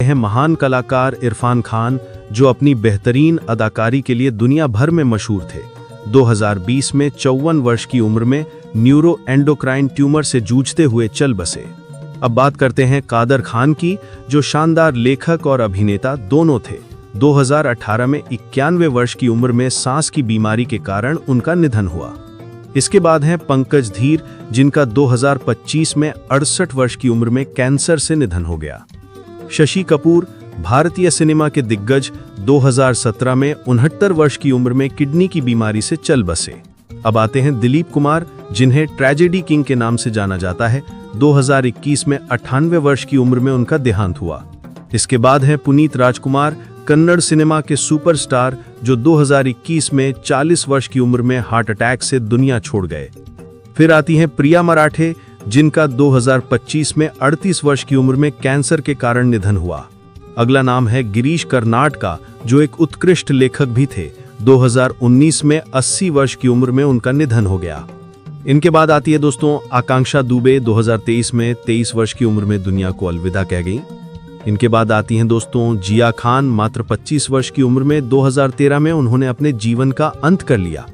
हैं महान कलाकार इरफान खान, जो अपनी बेहतरीन अदाकारी के लिए दुनिया भर में मशहूर थे। 2020 में 54 वर्ष की उम्र में न्यूरो एंडोक्राइन ट्यूमर से जूझते हुए चल बसे। अब बात करते हैं कादर खान की, जो शानदार लेखक और अभिनेता दोनों थे। 2018 में 91 वर्ष की उम्र में सांस की बीमारी के कारण उनका निधन हुआ। इसके बाद हैं पंकज धीर, जिनका 2025 में 68 वर्ष की उम्र में कैंसर से निधन हो गया। शशि कपूर, भारतीय सिनेमा के दिग्गज, 2017 में 69 वर्ष की उम्र में किडनी की बीमारी से चल बसे। अब आते हैं दिलीप कुमार, जिन्हें ट्रेजेडी किंग के नाम से जाना जाता है। 2021 में 98 वर्ष की उम्र में उनका देहांत हुआ। इसके बाद हैं पुनीत राजकुमार, कन्नड़ सिनेमा के सुपरस्टार, जो 2021 में 40 वर्ष की उम्र में हार्ट अटैक से दुनिया छोड़ गए। फिर आती हैं प्रिया मराठे, जिनका 2025 में 38 वर्ष की उम्र में कैंसर के कारण निधन हुआ। अगला नाम है गिरीश कर्नाड का, जो एक उत्कृष्ट लेखक भी थे। 2019 में 80 वर्ष की उम्र में उनका निधन हो गया। इनके बाद आती है दोस्तों आकांक्षा दुबे, 2023 में 23 वर्ष की उम्र में दुनिया को अलविदा कह गई। इनके बाद आती हैं दोस्तों जिया खान, मात्र 25 वर्ष की उम्र में 2013 में उन्होंने अपने जीवन का अंत कर लिया।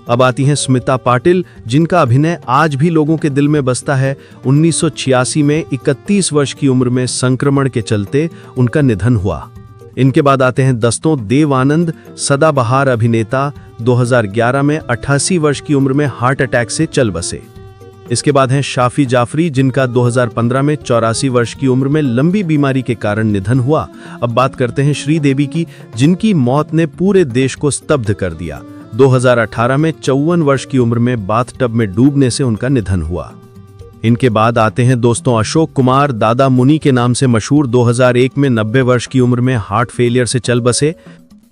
अब आती हैं स्मिता पाटिल, जिनका अभिनय आज भी लोगों के दिल में बसता है। 1986 में 31 वर्ष की उम्र में संक्रमण के चलते उनका निधन हुआ। इनके बाद आते हैं दस्तों देव आनंद, सदाबहार अभिनेता, 2011 में 88 वर्ष की उम्र में हार्ट अटैक से चल बसे। इसके बाद हैं शाफी जाफरी, जिनका 2015 में 84 वर्ष की उम्र में लंबी बीमारी के कारण निधन हुआ। अब बात करते हैं श्रीदेवी की, जिनकी मौत ने पूरे देश को स्तब्ध कर दिया। 2018 में 54 वर्ष की उम्र में बाथटब में डूबने से उनका निधन हुआ। इनके बाद आते हैं दोस्तों अशोक कुमार, दादा मुनि के नाम से मशहूर, 2001 में 90 वर्ष की उम्र में हार्ट फेलियर से चल बसे।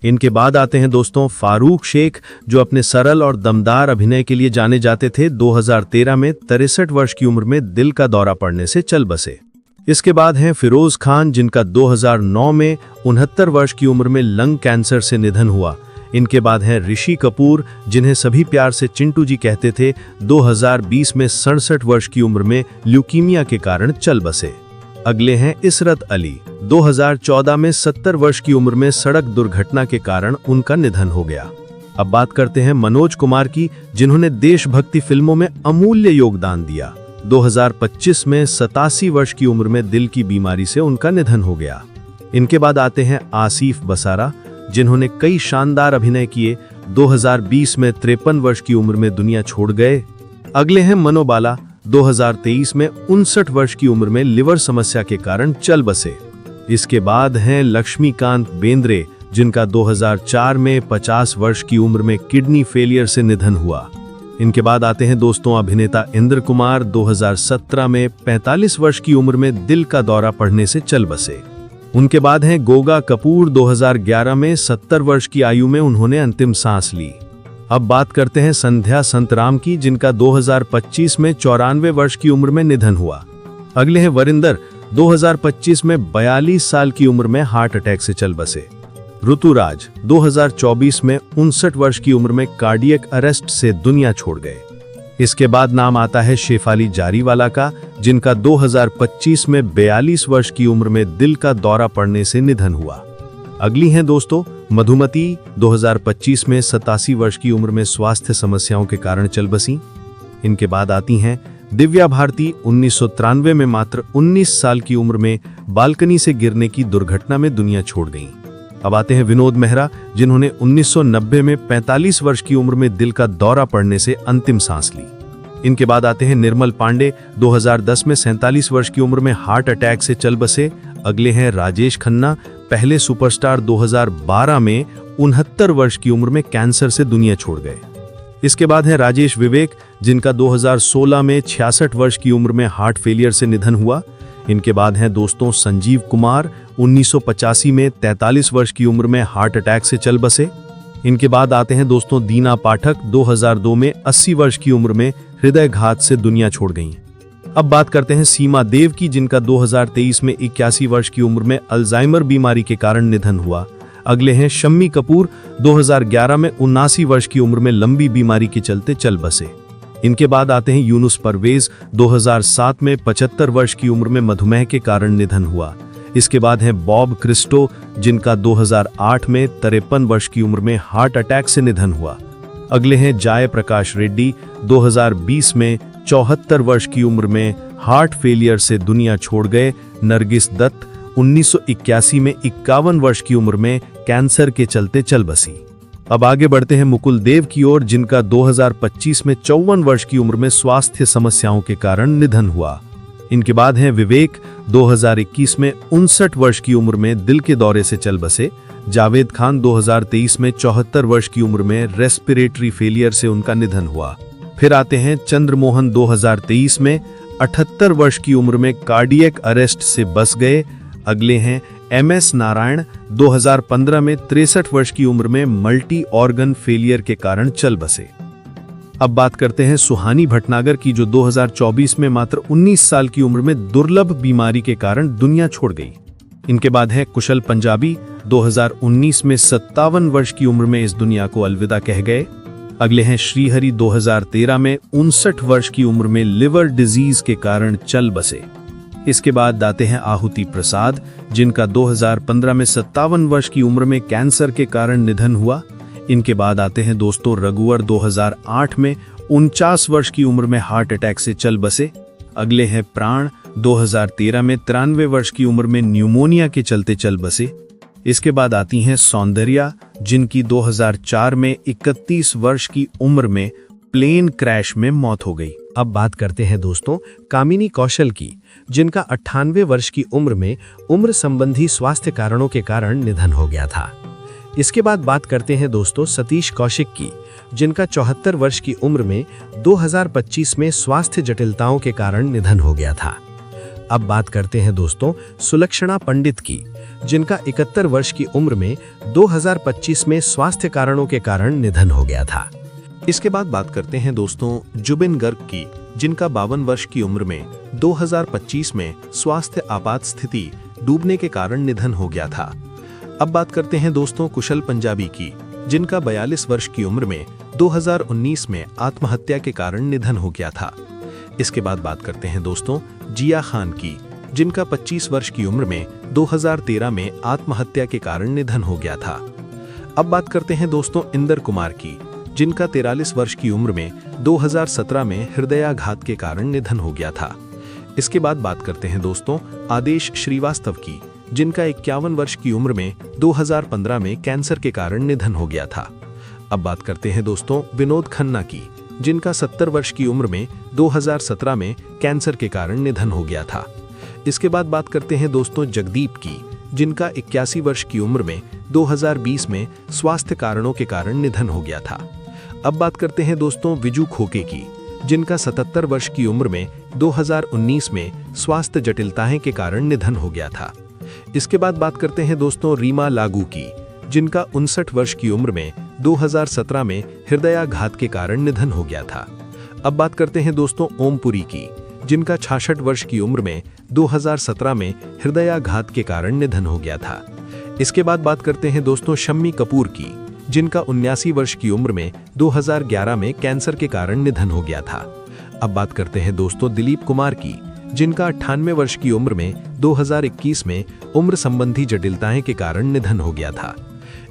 इनके बाद आते हैं दोस्तों फारूक शेख, जो अपने सरल और दमदार अभिनय के लिए जाने जाते थे। 2013 में 63 वर्ष की उम्र में दिल का दौरा पड़ने से चल बसे। इसके बाद हैं फिरोज खान, जिनका 2009 में 69 वर्ष की उम्र में लंग कैंसर से निधन हुआ। इनके बाद हैं ऋषि कपूर, जिन्हें सभी प्यार से चिंटू जी कहते थे। 2020 में 67 वर्ष की उम्र में ल्यूकीमिया के कारण चल बसे। अगले हैं इशरत अली, 2014 में 70 वर्ष की उम्र में सड़क दुर्घटना के कारण उनका निधन हो गया। अब बात करते हैं मनोज कुमार की, जिन्होंने देशभक्ति फिल्मों में अमूल्य योगदान दिया। 2025 में 87 वर्ष की उम्र में दिल की बीमारी से उनका निधन हो गया। इनके बाद आते हैं आसिफ बसारा, जिन्होंने कई शानदार अभिनय किए। 2020 में 53 वर्ष की उम्र में दुनिया छोड़ गए। अगले हैं मनोबाला, 2023 में 59 वर्ष की उम्र में लिवर समस्या के कारण चल बसे। इसके बाद हैं लक्ष्मीकांत बेंद्रे, जिनका 2004 में 50 वर्ष की उम्र में किडनी फेलियर से निधन हुआ। इनके बाद आते हैं दोस्तों अभिनेता इंद्र कुमार, 2017 में 45 वर्ष की उम्र में दिल का दौरा पड़ने से चल बसे। उनके बाद हैं गोगा कपूर, 2011 में 70 वर्ष की आयु में उन्होंने अंतिम सांस ली। अब बात करते हैं संध्या संतराम की, जिनका 2025 में 94 वर्ष की उम्र में निधन हुआ। अगले हैं वरिंदर, 2025 में 42 साल की उम्र में हार्ट अटैक से चल बसे। ऋतुराज 2024 में 59 वर्ष की उम्र में कार्डियक अरेस्ट से दुनिया छोड़ गए। इसके बाद नाम आता है शेफाली जारीवाला का, जिनका 2025 में 42 वर्ष की उम्र में दिल का दौरा पड़ने से निधन हुआ। अगली हैं दोस्तों मधुमती, 2025 में 87 वर्ष की उम्र में स्वास्थ्य समस्याओं के कारण चल बसी। इनके बाद आती हैं दिव्या भारती, 1993 में मात्र 19 साल की उम्र में बालकनी से गिरने की दुर्घटना में दुनिया छोड़ गईं। अब आते हैं विनोद मेहरा, जिन्होंने 1990 में 45 वर्ष की उम्र में दिल का दौरा पड़ने से अंतिम सांस ली। इनके बाद आते हैं निर्मल पांडे, 2010 में 47 वर्ष की उम्र में हार्ट अटैक से चल बसे। अगले हैं राजेश खन्ना, पहले सुपरस्टार, 2012 में 69 वर्ष की उम्र में कैंसर से दुनिया छोड़ गए। इसके बाद है राजेश विवेक, जिनका 2016 में 66 वर्ष की उम्र में हार्ट फेलियर से निधन हुआ। इनके बाद हैं दोस्तों संजीव कुमार, 1985 में 43 वर्ष की उम्र में हार्ट अटैक से चल बसे। इनके बाद आते हैं दोस्तों दीना पाठक, 2002 में 80 वर्ष की उम्र में हृदयघात से दुनिया छोड़ गईं। अब बात करते हैं सीमा देव की, जिनका 2023 में 81 वर्ष की उम्र में अल्जाइमर बीमारी के कारण निधन हुआ। अगले हैं शम्मी कपूर, 2011 में 79 वर्ष की उम्र में लंबी बीमारी के चलते चल बसे। इनके बाद आते हैं यूनुस परवेज, 2007 में 75 वर्ष की उम्र में मधुमेह के कारण निधन हुआ। इसके बाद हैं बॉब क्रिस्टो, जिनका 2008 में 53 वर्ष की उम्र में हार्ट अटैक से निधन हुआ। अगले हैं जय प्रकाश रेड्डी, 2020 में 74 वर्ष की उम्र में हार्ट फेलियर से दुनिया छोड़ गए। नरगिस दत्त 1981 में 51 वर्ष की उम्र में कैंसर के चलते चल बसी। अब आगे बढ़ते हैं मुकुल देव की ओर, जिनका 2025 में 54 वर्ष की उम्र में स्वास्थ्य समस्याओं के कारण निधन हुआ। इनके बाद हैं विवेक, 2021 में 59 वर्ष की उम्र में दिल के दौरे से चल बसे। जावेद खान 2023 में 74 वर्ष की उम्र में रेस्पिरेटरी फेलियर से उनका निधन हुआ। फिर आते हैं चंद्रमोहन, 2023 में 78 वर्ष की उम्र में कार्डियक अरेस्ट से बस गए। अगले हैं MS नारायण, 2015 में 63 वर्ष की उम्र में मल्टी ऑर्गन फेलियर के कारण चल बसे। अब बात करते हैं सुहानी भटनागर की, जो 2024 में मात्र 19 साल की उम्र में दुर्लभ बीमारी के कारण दुनिया छोड़ गई। इनके बाद है कुशल पंजाबी, 2019 में 57 वर्ष की उम्र में इस दुनिया को अलविदा कह गए। अगले हैं श्रीहरि, 2013 में 59 वर्ष की उम्र में लिवर डिजीज के कारण चल बसे। इसके बाद आते हैं आहुति प्रसाद, जिनका 2015 में 57 वर्ष की उम्र में कैंसर के कारण निधन हुआ। इनके बाद आते हैं दोस्तों रघुवर, 2008 में 49 वर्ष की उम्र में हार्ट अटैक से चल बसे। अगले हैं प्राण, 2013 में 93 वर्ष की उम्र में न्यूमोनिया के चलते चल बसे। इसके बाद आती हैं सौंदर्या, जिनकी 2004 में 31 वर्ष की उम्र में प्लेन क्रैश में मौत हो गई। अब बात करते हैं दोस्तों कामिनी कौशल की, जिनका 98 वर्ष की उम्र में उम्र संबंधी स्वास्थ्य कारणों के कारण निधन हो गया था। इसके बाद बात करते हैं दोस्तों सतीश कौशिक की, जिनका 74 वर्ष की उम्र में 2025 में स्वास्थ्य जटिलताओं के कारण निधन हो गया था। अब बात करते हैं दोस्तों सुलक्षणा पंडित की, जिनका 71 वर्ष की उम्र में 2025 में स्वास्थ्य कारणों के कारण निधन हो गया था। इसके बाद बात करते हैं दोस्तों जुबिन गर्ग की, जिनका 52 वर्ष की उम्र में 2025 में स्वास्थ्य आपात स्थिति डूबने के कारण निधन हो गया था। अब बात करते हैं दोस्तों कुशल पंजाबी की, जिनका 42 वर्ष की उम्र में 2019 में आत्महत्या के कारण निधन हो गया था। इसके बाद बात करते हैं दोस्तों जिया खान की, जिनका 25 वर्ष की उम्र में 2013 में आत्महत्या के कारण निधन हो गया था। अब बात करते हैं दोस्तों इंदर कुमार की, जिनका 43 वर्ष की उम्र में 2017 में हृदयाघात के कारण निधन हो गया था। इसके बाद बात करते हैं दोस्तों आदेश श्रीवास्तव की, जिनका 51 वर्ष की उम्र में 2015 में कैंसर के कारण निधन हो गया था। अब बात करते हैं दोस्तों विनोद खन्ना की, जिनका 70 वर्ष की उम्र में 2017 में कैंसर के कारण निधन हो गया था। इसके बाद बात करते हैं दोस्तों जगदीप की, जिनका 81 वर्ष की उम्र में 2020 में स्वास्थ्य कारणों के कारण निधन हो गया था। अब बात करते हैं दोस्तों विजू खोके की, जिनका 77 वर्ष की उम्र में 2019 में स्वास्थ्य जटिलताएं के कारण निधन हो गया था। इसके बाद बात करते हैं दोस्तों रीमा लागू की, जिनका 59 वर्ष की उम्र में 2017 में हृदयाघात के कारण निधन हो गया था। अब बात करते हैं दोस्तों ओमपुरी की, जिनका 66 वर्ष की उम्र में 2017 में हृदयाघात के कारण निधन हो गया था। इसके बाद बात करते हैं दोस्तों शम्मी कपूर की, जिनका 79 वर्ष की उम्र में 2011 में कैंसर के कारण निधन हो गया था। अब बात करते हैं दोस्तों दिलीप कुमार की, जिनका 98 वर्ष की उम्र में 2021 में उम्र संबंधी जटिलताएं के कारण निधन हो गया था।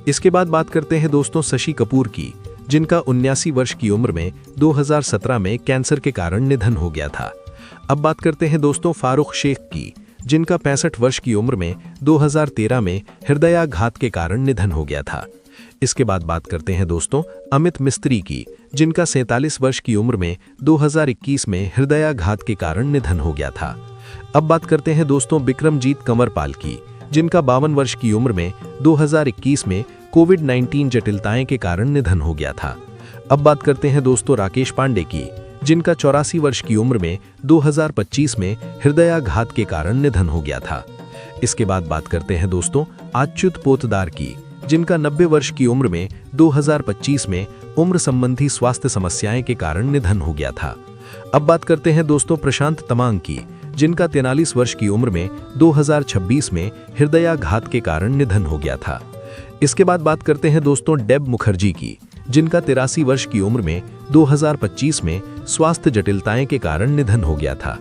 इसके बाद बात करते हैं दोस्तों शशि कपूर की, जिनका 79 वर्ष की उम्र में 2017 में कैंसर के कारण निधन हो गया था। अब बात करते हैं दोस्तों फारूक शेख की, जिनका 65 वर्ष की उम्र में 2013 में हृदयाघात के कारण निधन हो गया था। इसके बाद बात करते हैं दोस्तों अमित मिस्त्री की, जिनका 47 वर्ष की उम्र में 2021 में हृदयाघात के कारण निधन हो गया था। अब बात करते हैं दोस्तों विक्रमजीत कंवरपाल की, जिनका 52 वर्ष की उम्र में 2021 में कोविड-19 जटिलताएं के कारण निधन हो गया था। अब बात करते हैं दोस्तों राकेश पांडे की, जिनका 84 वर्ष की उम्र में 2025 में हृदयाघात के कारण निधन हो गया था। इसके बाद बात करते हैं दोस्तों अच्युत पोतदार की, जिनका 90 वर्ष की उम्र में 2025 में उम्र संबंधी स्वास्थ्य समस्याएं के कारण निधन हो गया था। अब बात करते हैं दोस्तों प्रशांत तमांग की, जिनका 43 वर्ष की उम्र में 2026 में हृदयाघात के कारण निधन हो गया था। इसके बाद बात करते हैं दोस्तों डेब मुखर्जी की, जिनका 83 वर्ष की उम्र में 2025 में स्वास्थ्य जटिलताएं के कारण निधन हो गया था।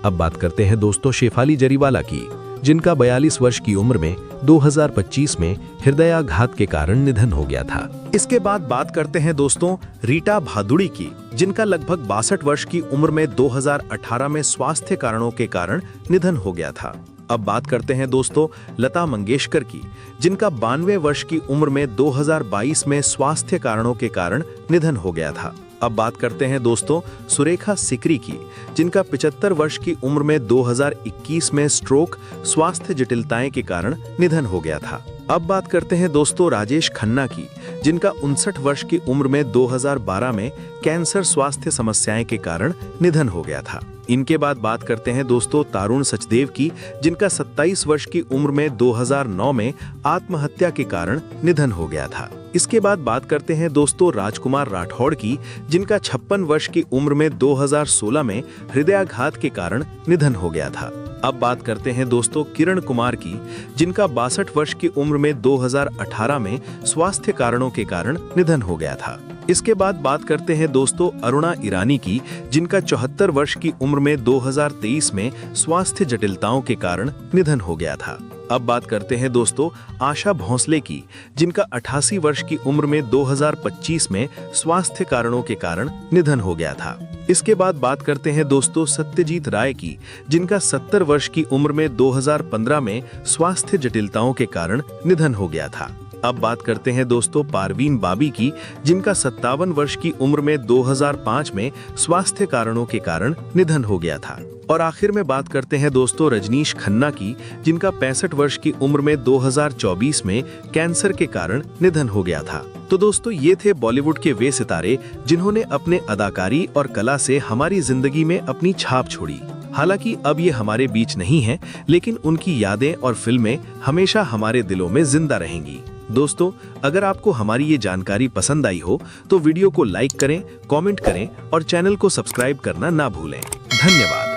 अब बात करते हैं दोस्तों शेफाली जरीवाला की, जिनका 42 वर्ष की उम्र में 2025 में हृदयाघात के कारण निधन हो गया था। इसके बाद बात करते हैं दोस्तों रीटा भादुड़ी की, जिनका लगभग 62 वर्ष की उम्र में 2018 में स्वास्थ्य कारणों के कारण निधन हो गया था। अब बात करते हैं दोस्तों लता मंगेशकर की, जिनका 92 वर्ष की उम्र में 2022 में स्वास्थ्य कारणों के कारण निधन हो गया था। अब बात करते हैं दोस्तों सुरेखा सिकरी की, जिनका 75 वर्ष की उम्र में 2021 में स्ट्रोक स्वास्थ्य जटिलताएं के कारण निधन हो गया था। अब बात करते हैं दोस्तों राजेश खन्ना की, जिनका 59 वर्ष की उम्र में 2012 में कैंसर स्वास्थ्य समस्याएं के कारण निधन हो गया था। इनके बाद बात करते हैं दोस्तों तारुण सचदेव की, जिनका 27 वर्ष की उम्र में 2009 में आत्महत्या के कारण निधन हो गया था। इसके बाद बात करते हैं दोस्तों राजकुमार राठौड़ की, जिनका 56 वर्ष की उम्र में 2016 में हृदयाघात के कारण निधन हो गया था। अब बात करते हैं दोस्तों किरण कुमार की, जिनका 62 वर्ष की उम्र में 2018 में स्वास्थ्य कारणों के कारण निधन हो गया था। इसके बाद बात करते हैं दोस्तों अरुणा ईरानी की, जिनका 74 वर्ष की उम्र में 2023 में स्वास्थ्य जटिलताओं के कारण निधन हो गया था। अब बात करते हैं दोस्तों आशा भोंसले की, जिनका 88 वर्ष की उम्र में 2025 में स्वास्थ्य कारणों के कारण निधन हो गया था। इसके बाद बात करते हैं दोस्तों सत्यजीत राय की, जिनका 70 वर्ष की उम्र में 2015 में स्वास्थ्य जटिलताओं के कारण निधन हो गया था। अब बात करते हैं दोस्तों पारवीन बाबी की, जिनका 57 वर्ष की उम्र में 2005 में स्वास्थ्य कारणों के कारण निधन हो गया था। और आखिर में बात करते हैं दोस्तों रजनीश खन्ना की, जिनका 65 वर्ष की उम्र में 2024 में कैंसर के कारण निधन हो गया था। तो दोस्तों ये थे बॉलीवुड के वे सितारे, जिन्होंने अपने अदाकारी और कला से हमारी जिंदगी में अपनी छाप छोड़ी। हालांकि अब ये हमारे बीच नहीं है, लेकिन उनकी यादें और फिल्में हमेशा हमारे दिलों में जिंदा रहेंगी। दोस्तों अगर आपको हमारी ये जानकारी पसंद आई हो तो वीडियो को लाइक करें, कमेंट करें और चैनल को सब्सक्राइब करना ना भूलें। धन्यवाद।